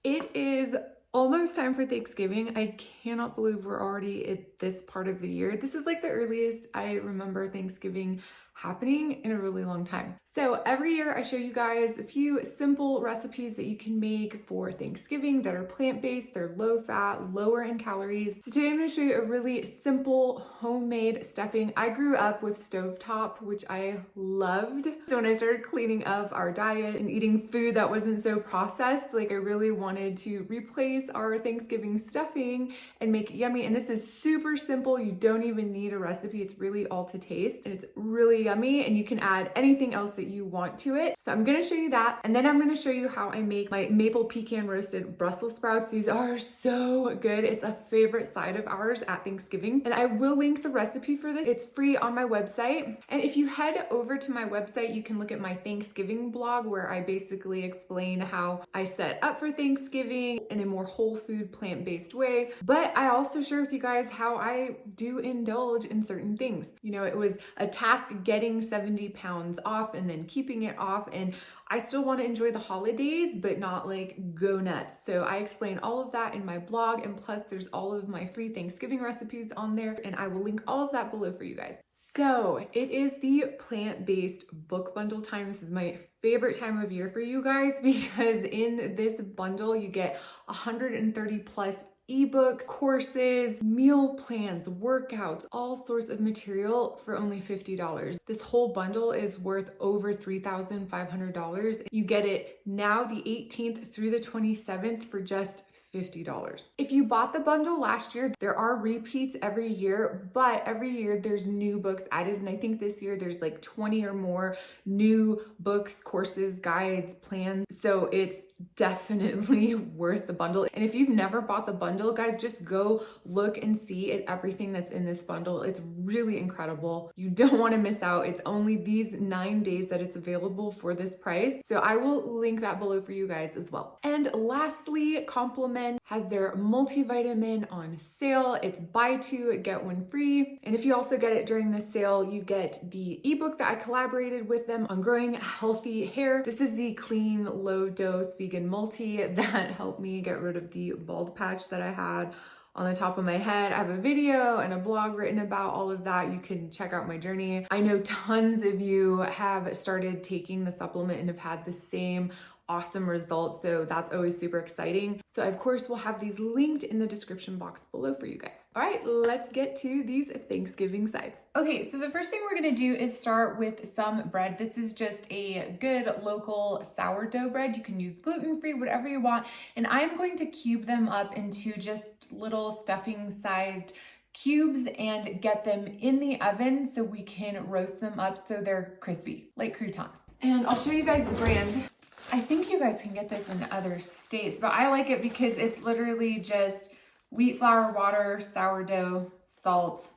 It is almost time for Thanksgiving. I cannot believe we're already at this part of the year. This is like the earliest I remember Thanksgiving happening in a really long time. So every year I show you guys a few simple recipes that you can make for Thanksgiving that are plant-based, they're low fat, lower in calories. So today I'm going to show you a really simple homemade stuffing. I grew up with stovetop, which I loved. So when I started cleaning up our diet and eating food that wasn't so processed, like I really wanted to replace our Thanksgiving stuffing and make it yummy. And this is super simple. You don't even need a recipe. It's really all to taste and it's really yummy, and you can add anything else that you want to it. So I'm gonna show you that, and then I'm gonna show you how I make my maple pecan roasted Brussels sprouts. These are so good. It's a favorite side of ours at Thanksgiving, and I will link the recipe for this. It's free on my website, and if you head over to my website, you can look at my Thanksgiving blog where I basically explain how I set up for Thanksgiving in a more whole food, plant-based way. But I also share with you guys how I do indulge in certain things. You know, it was a task getting 70 pounds off and then keeping it off, and I still want to enjoy the holidays but not like go nuts. So I explain all of that in my blog, and plus there's all of my free Thanksgiving recipes on there, and I will link all of that below for you guys. So it is the plant-based book bundle time. This is my favorite time of year for you guys because in this bundle you get 130 plus ebooks, courses, meal plans, workouts, all sorts of material for only $50. This whole bundle is worth over $3,500. You get it now the 18th through the 27th for just $50. If you bought the bundle last year, there are repeats every year, but every year there's new books added. And I think this year there's like 20 or more new books, courses, guides, plans. So it's definitely worth the bundle. And if you've never bought the bundle, guys, just go look and see at everything that's in this bundle. It's really incredible. You don't want to miss out. It's only these 9 days that it's available for this price. So I will link that below for you guys as well. And lastly, Compliment has their multivitamin on sale. It's buy two, get one free. And if you also get it during the sale, you get the ebook that I collaborated with them on growing healthy hair. This is the clean, low dose vegan multi that helped me get rid of the bald patch that I had on the top of my head. I have a video and a blog written about all of that. You can check out my journey. I know tons of you have started taking the supplement and have had the same awesome results. So that's always super exciting. So of course, we'll have these linked in the description box below for you guys. All right, let's get to these Thanksgiving sides. Okay, so the first thing we're gonna do is start with some bread. This is just a good local sourdough bread. You can use gluten-free, whatever you want. And I'm going to cube them up into just little stuffing sized cubes and get them in the oven so we can roast them up so they're crispy, like croutons. And I'll show you guys the brand. I think you guys can get this in other states, but I like it because it's literally just wheat flour, water, sourdough, salt,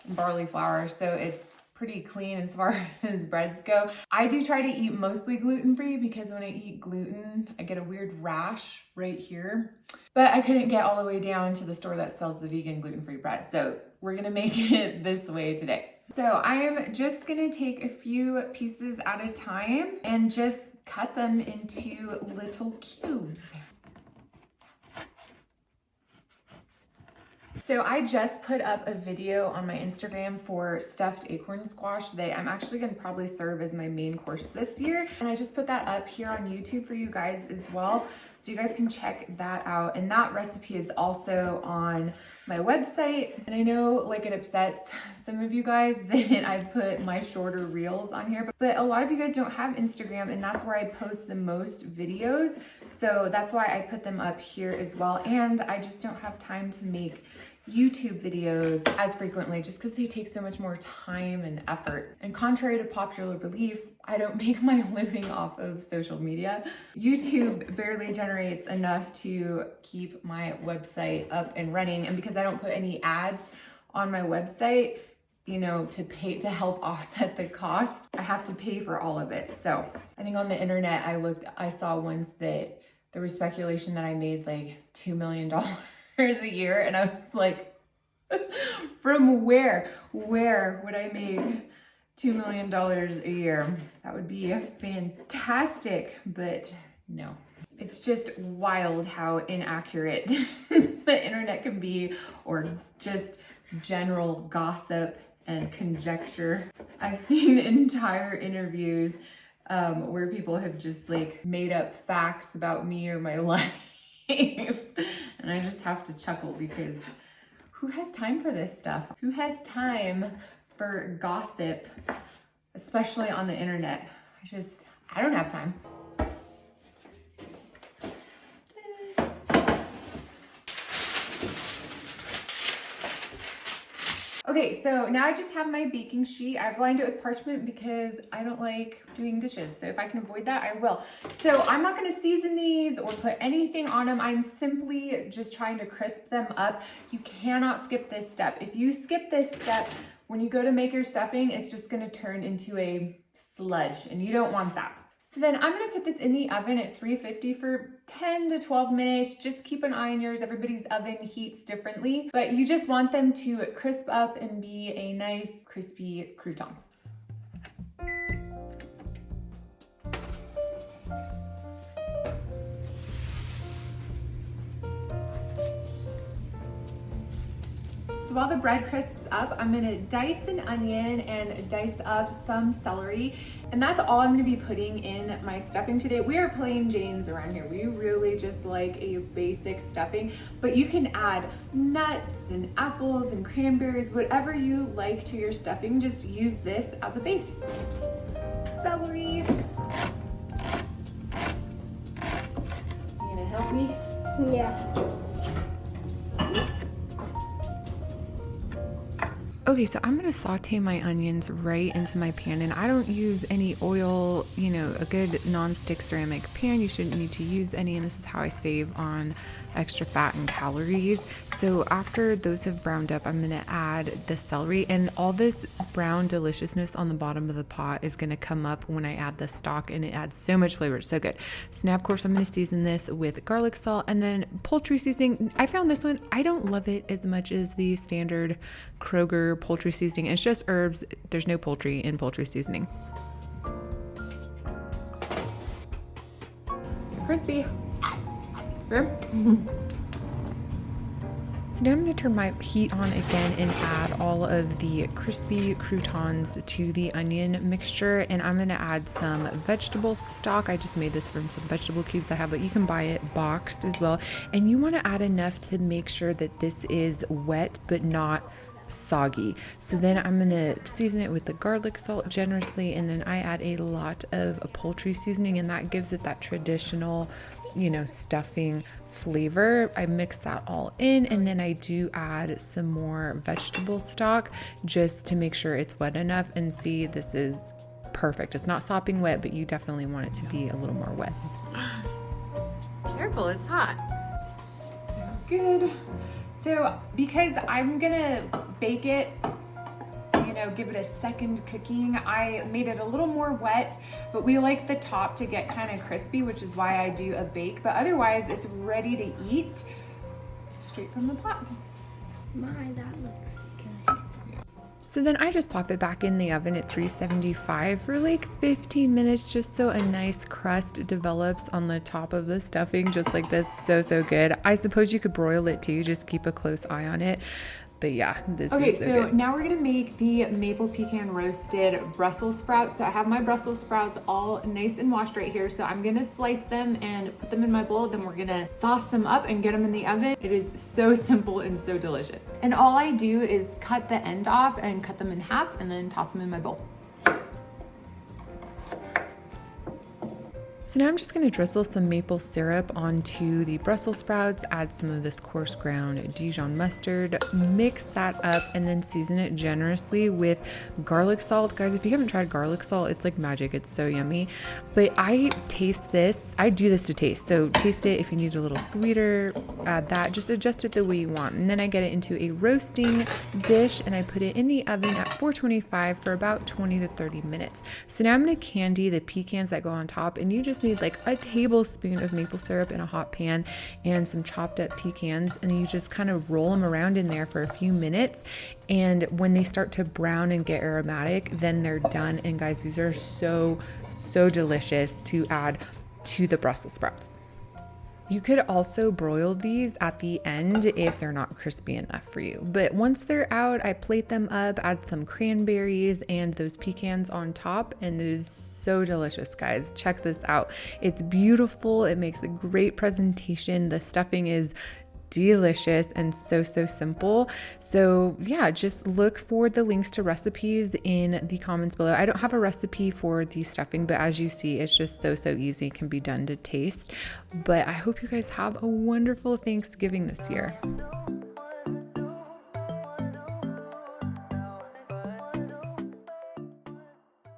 and barley flour. So it's pretty clean as far as breads go. I do try to eat mostly gluten-free because when I eat gluten, I get a weird rash right here. But I couldn't get all the way down to the store that sells the vegan gluten-free bread. So we're gonna make it this way today. So I am just gonna take a few pieces at a time and just cut them into little cubes. So I just put up a video on my Instagram for stuffed acorn squash that I'm actually gonna probably serve as my main course this year. And I just put that up here on YouTube for you guys as well. So you guys can check that out. And that recipe is also on my website. And I know like it upsets some of you guys that I put my shorter reels on here, but a lot of you guys don't have Instagram, and that's where I post the most videos. So that's why I put them up here as well. And I just don't have time to make YouTube videos as frequently just because they take so much more time and effort. And contrary to popular belief, I don't make my living off of social media. YouTube barely generates enough to keep my website up and running. And because I don't put any ads on my website, you know, to help offset the cost, I have to pay for all of it. So I think on the internet, I saw ones that there was speculation that I made like $2 million a year. And I was like, from where would I make $2 million a year? That would be fantastic, but no. It's just wild how inaccurate the internet can be, or just general gossip and conjecture. I've seen entire interviews where people have just like made up facts about me or my life. And I just have to chuckle because who has time for this stuff? Who has time for gossip, especially on the internet? I don't have time. Okay, so now I just have my baking sheet. I've lined it with parchment because I don't like doing dishes. So if I can avoid that, I will. So I'm not gonna season these or put anything on them. I'm simply just trying to crisp them up. You cannot skip this step. If you skip this step, when you go to make your stuffing, it's just gonna turn into a sludge and you don't want that. So then I'm gonna put this in the oven at 350 for 10 to 12 minutes. Just keep an eye on yours. Everybody's oven heats differently, but you just want them to crisp up and be a nice crispy crouton. So while the bread crisps up, I'm gonna dice an onion and dice up some celery. And that's all I'm gonna be putting in my stuffing today. We are plain Janes around here. We really just like a basic stuffing, but you can add nuts and apples and cranberries, whatever you like to your stuffing. Just use this as a base. Celery. You gonna help me? Yeah. Okay, so I'm gonna saute my onions right into my pan, and I don't use any oil, you know, a good non-stick ceramic pan. You shouldn't need to use any, and this is how I save on extra fat and calories. So after those have browned up, I'm gonna add the celery, and all this brown deliciousness on the bottom of the pot is gonna come up when I add the stock, and it adds so much flavor. It's so good. So now, of course, I'm gonna season this with garlic salt and then poultry seasoning. I found this one, I don't love it as much as the standard Kroger poultry seasoning. It's just herbs. There's no poultry in poultry seasoning. Crispy. So now I'm going to turn my heat on again and add all of the crispy croutons to the onion mixture, and I'm going to add some vegetable stock. I just made this from some vegetable cubes I have, but you can buy it boxed as well. And you want to add enough to make sure that this is wet but not soggy. So then I'm gonna season it with the garlic salt generously, and then I add a lot of poultry seasoning, and that gives it that traditional, you know, stuffing flavor. I mix that all in, and then I do add some more vegetable stock just to make sure it's wet enough. And see, this is perfect. It's not sopping wet, but you definitely want it to be a little more wet. Careful, it's hot. So good. So because I'm gonna bake it, you know, give it a second cooking, I made it a little more wet, but we like the top to get kind of crispy, which is why I do a bake. But otherwise, it's ready to eat straight from the pot. My, that looks good. So then I just pop it back in the oven at 375 for like 15 minutes, just so a nice crust develops on the top of the stuffing, just like this. So good. I suppose you could broil it too, just keep a close eye on it. But yeah, this is so good. Now we're gonna make the maple pecan roasted Brussels sprouts. So I have my Brussels sprouts all nice and washed right here. So I'm gonna slice them and put them in my bowl. Then we're gonna sauce them up and get them in the oven. It is so simple and so delicious. And all I do is cut the end off and cut them in half and then toss them in my bowl. So now I'm just going to drizzle some maple syrup onto the Brussels sprouts, add some of this coarse ground Dijon mustard, mix that up, and then season it generously with garlic salt. Guys, if you haven't tried garlic salt, it's like magic. It's so yummy. But I taste this. I do this to taste. So taste it. If you need a little sweeter, add that. Just adjust it the way you want. And then I get it into a roasting dish, and I put it in the oven at 425 for about 20 to 30 minutes. So now I'm going to candy the pecans that go on top, and you just need like a tablespoon of maple syrup in a hot pan and some chopped up pecans, and you just kind of roll them around in there for a few minutes, and when they start to brown and get aromatic, then they're done. And guys, these are so delicious to add to the Brussels sprouts. You could also broil these at the end if they're not crispy enough for you. But once they're out, I plate them up, add some cranberries and those pecans on top, and it is so delicious, guys. Check this out. It's beautiful. It makes a great presentation. The stuffing is delicious and so simple. So yeah, just look for the links to recipes in the comments below. I don't have a recipe for the stuffing, but as you see, it's just so easy, can be done to taste. But I hope you guys have a wonderful Thanksgiving this year.